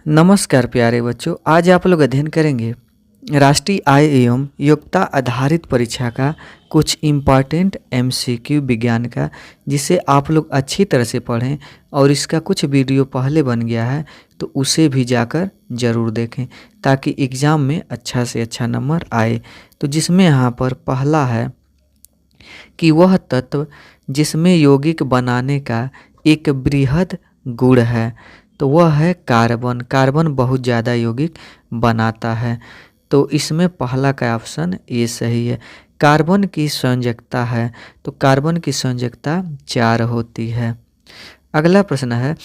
नमस्कार प्यारे बच्चों, आज आप लोग अध्ययन करेंगे राष्ट्रीय आय एवं योग्यता आधारित परीक्षा का कुछ इम्पॉर्टेंट एमसीक्यू विज्ञान का, जिसे आप लोग अच्छी तरह से पढ़ें। और इसका कुछ वीडियो पहले बन गया है तो उसे भी जाकर ज़रूर देखें ताकि एग्ज़ाम में अच्छा से अच्छा नंबर आए। तो जिसमें यहाँ पर पहला है कि वह तत्व जिसमें यौगिक बनाने का एक बृहद गुण है, तो वह है कार्बन। कार्बन बहुत ज़्यादा यौगिक बनाता है, तो इसमें पहला का ऑप्शन ये सही है। कार्बन की संयोजकता है, तो कार्बन की संयोजकता 4 होती है। अगला प्रश्न है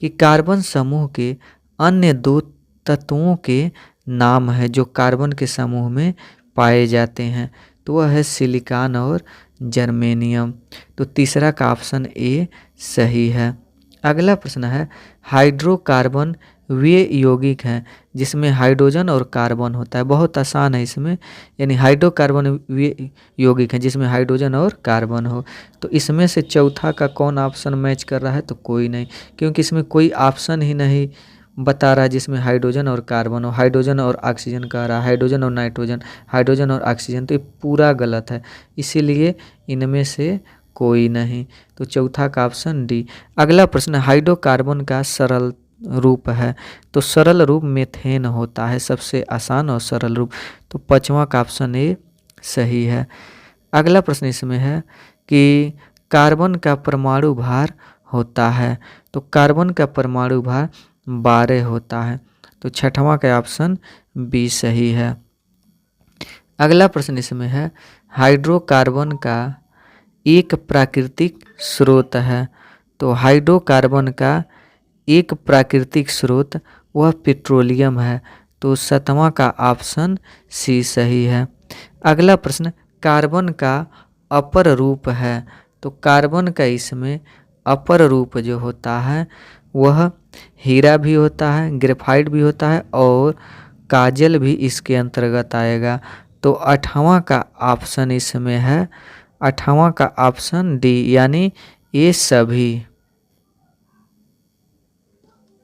कि कार्बन समूह के अन्य 2 तत्वों के नाम है जो कार्बन के समूह में पाए जाते हैं, तो वह है सिलिकॉन और जर्मेनियम। तो तीसरा का ऑप्शन ए सही है। अगला प्रश्न है हाइड्रोकार्बन वे यौगिक हैं जिसमें हाइड्रोजन और कार्बन होता है। बहुत आसान है इसमें, यानी हाइड्रोकार्बन वे यौगिक हैं जिसमें हाइड्रोजन और कार्बन हो। तो इसमें से चौथा का कौन ऑप्शन मैच कर रहा है? तो कोई नहीं, क्योंकि इसमें कोई ऑप्शन ही नहीं बता रहा है जिसमें हाइड्रोजन और कार्बन हो। हाइड्रोजन और ऑक्सीजन कह रहा है, हाइड्रोजन और नाइट्रोजन, हाइड्रोजन और ऑक्सीजन, तो ये पूरा गलत है। इसीलिए इनमें से कोई नहीं, तो चौथा का ऑप्शन डी। अगला प्रश्न हाइड्रोकार्बन का सरल रूप है, तो सरल रूप मेथेन होता है, सबसे आसान और सरल रूप। तो पांचवा का ऑप्शन ए सही है। अगला प्रश्न इसमें है कि कार्बन का परमाणु भार होता है, तो कार्बन का परमाणु भार 12 होता है। तो छठवां का ऑप्शन बी सही है। अगला प्रश्न इसमें है हाइड्रोकार्बन का एक प्राकृतिक स्रोत है, तो हाइड्रोकार्बन का एक प्राकृतिक स्रोत वह पेट्रोलियम है। तो 7वां का ऑप्शन सी सही है। अगला प्रश्न कार्बन का अपर रूप है, तो कार्बन का इसमें अपर रूप जो होता है वह हीरा भी होता है, ग्रेफाइट भी होता है और काजल भी इसके अंतर्गत आएगा। तो 8वां का ऑप्शन इसमें है, 8वां का ऑप्शन डी, यानी ये सभी।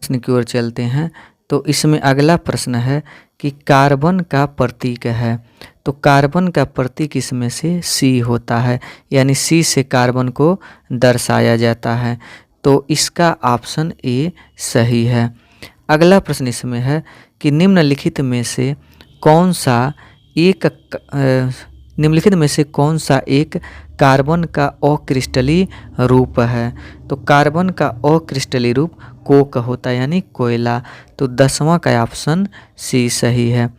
प्रश्न की ओर चलते हैं, तो इसमें अगला प्रश्न है कि कार्बन का प्रतीक है, तो कार्बन का प्रतीक इसमें से सी होता है, यानी सी से कार्बन को दर्शाया जाता है। तो इसका ऑप्शन ए सही है। अगला प्रश्न इसमें है कि निम्नलिखित में से कौन सा एक कार्बन का अक्रिस्टलीय रूप है? तो कार्बन का अक्रिस्टलीय रूप कोक होता है, यानी कोयला। तो 10वां का ऑप्शन सी सही है।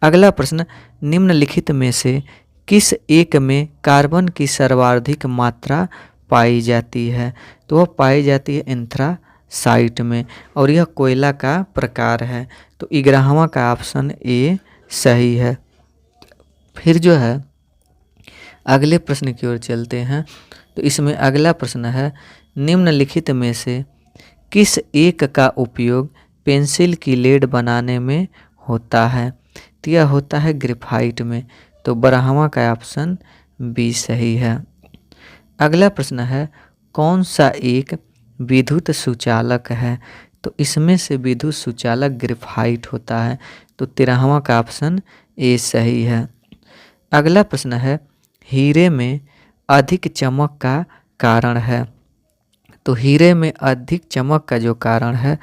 अगला प्रश्न निम्नलिखित में से किस एक में कार्बन की सर्वाधिक मात्रा पाई जाती है? तो वह पाई जाती है एंथ्रासाइट में, और यह कोयला का प्रकार है। तो 11वां का ऑप्शन ए सही है। फिर जो है अगले प्रश्न की ओर चलते हैं, तो इसमें अगला प्रश्न है निम्नलिखित में से किस एक का उपयोग पेंसिल की लेड बनाने में होता है? तो यह होता है ग्रेफाइट में। तो 12वां का ऑप्शन बी सही है। अगला प्रश्न है कौन सा एक विद्युत सुचालक है? तो इसमें से विद्युत सुचालक ग्रेफाइट होता है। तो 13वां का ऑप्शन ए सही है। अगला प्रश्न है हीरे में अधिक चमक का कारण है, तो हीरे में अधिक चमक का जो कारण है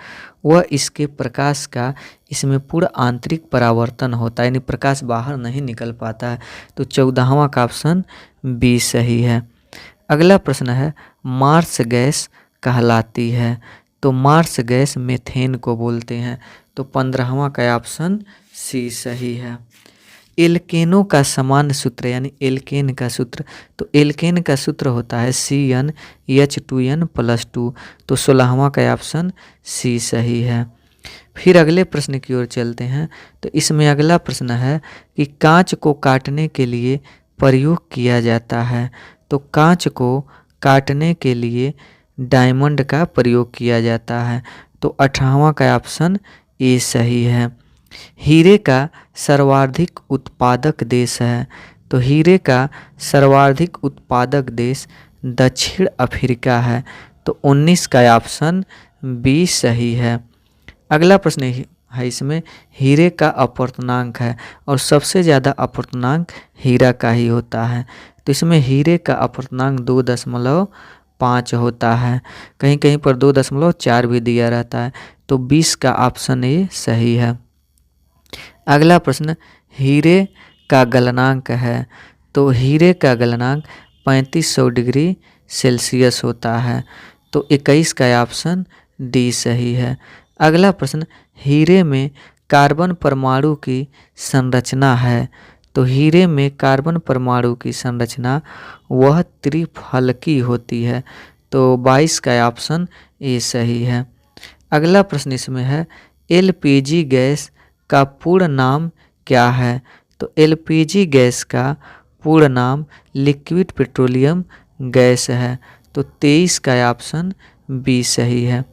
वह इसके प्रकाश का इसमें पूरा आंतरिक परावर्तन होता है, यानी प्रकाश बाहर नहीं निकल पाता है। तो 14वां का ऑप्शन बी सही है। अगला प्रश्न है मार्स गैस कहलाती है, तो मार्स गैस मेथेन को बोलते हैं। तो 15वां का ऑप्शन सी सही है। एल्केनों का सामान्य सूत्र, यानी एल्केन का सूत्र, तो एल्केन का सूत्र होता है CnH2n+2। तो 16वां का ऑप्शन सी सही है। फिर अगले प्रश्न की ओर चलते हैं, तो इसमें अगला प्रश्न है कि कांच को काटने के लिए प्रयोग किया जाता है, तो कांच को काटने के लिए डायमंड का प्रयोग किया जाता है। तो 18वां का ऑप्शन ए सही है। हीरे का सर्वाधिक उत्पादक देश है, तो हीरे का सर्वाधिक उत्पादक देश दक्षिण अफ्रीका है। तो 19 का ऑप्शन बी सही है। अगला प्रश्न है इसमें हीरे का अपूर्णांक है और सबसे ज़्यादा अपूर्णांक हीरा का ही होता है। तो इसमें हीरे का अपूर्णांक 2.5 होता है, कहीं कहीं पर 2.4 भी दिया रहता है। तो 20 का ऑप्शन ए सही है। अगला प्रश्न, हीरे का गलनांक है। तो हीरे का गलनांक 3500 डिग्री सेल्सियस होता है। तो 21 का ऑप्शन डी सही है। अगला प्रश्न, हीरे में कार्बन परमाणु की संरचना है। तो हीरे में कार्बन परमाणु की संरचना वह त्रिफलकी होती है। तो 22 का ऑप्शन ए सही है। अगला प्रश्न इसमें है, एलपीजी गैस का पूर्ण नाम क्या है। तो एलपीजी गैस का पूर्ण नाम लिक्विड पेट्रोलियम गैस है। तो 23 का ऑप्शन बी सही है।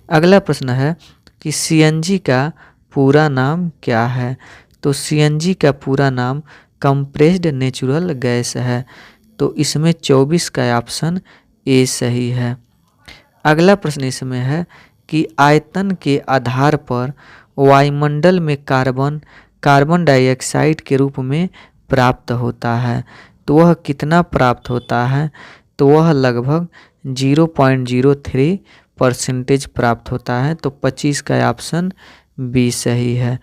अगला प्रश्न है कि सीएनजी का पूरा नाम क्या है। तो सीएनजी का पूरा नाम कंप्रेस्ड नेचुरल गैस है। तो इसमें 24 का ऑप्शन ए सही है। अगला प्रश्न इसमें है कि आयतन के आधार पर वायुमंडल में कार्बन डाइऑक्साइड के रूप में प्राप्त होता है। तो वह कितना प्राप्त होता है। तो वह लगभग 0.03% प्राप्त होता है। तो 25 का ऑप्शन बी सही है।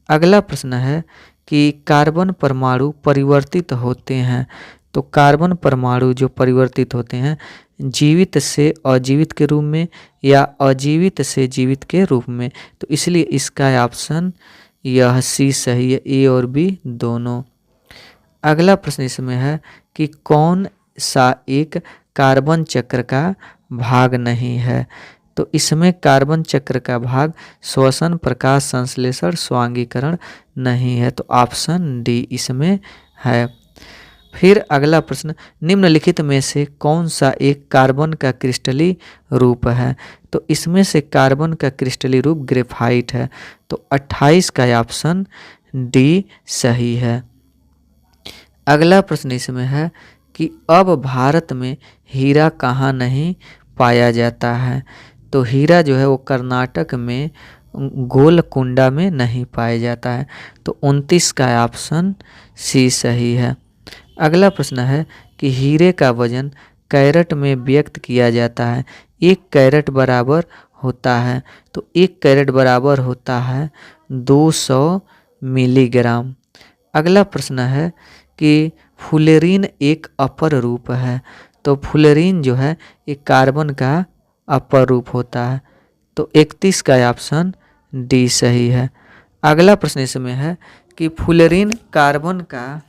अगला प्रश्न है कि कार्बन परमाणु परिवर्तित होते हैं। तो कार्बन परमाणु जो परिवर्तित होते हैं जीवित से अजीवित के रूप में या अजीवित से जीवित के रूप में। तो इसलिए इसका ऑप्शन यह सी सही है, ए और बी दोनों। अगला प्रश्न इसमें है कि कौन सा एक कार्बन चक्र का भाग नहीं है। तो इसमें कार्बन चक्र का भाग श्वसन, प्रकाश संश्लेषण, स्वांगीकरण नहीं है। तो ऑप्शन डी इसमें है। फिर अगला प्रश्न, निम्नलिखित में से कौन सा एक कार्बन का क्रिस्टली रूप है। तो इसमें से कार्बन का क्रिस्टली रूप ग्रेफाइट है। तो 28 का ऑप्शन डी सही है। अगला प्रश्न इसमें है कि अब भारत में हीरा कहाँ नहीं पाया जाता है। तो हीरा जो है वो कर्नाटक में गोलकुंडा में नहीं पाया जाता है। तो 29 का ऑप्शन सी सही है। अगला प्रश्न है कि हीरे का वजन कैरेट में व्यक्त किया जाता है। 1 कैरेट बराबर होता है। तो 1 कैरेट बराबर होता है 200 मिलीग्राम। अगला प्रश्न है कि फुलेरीन एक अपर रूप है। तो फुलेरीन जो है एक कार्बन का अपर रूप होता है। तो 31 का ऑप्शन डी सही है। अगला प्रश्न इसमें है कि फुलेरीन कार्बन का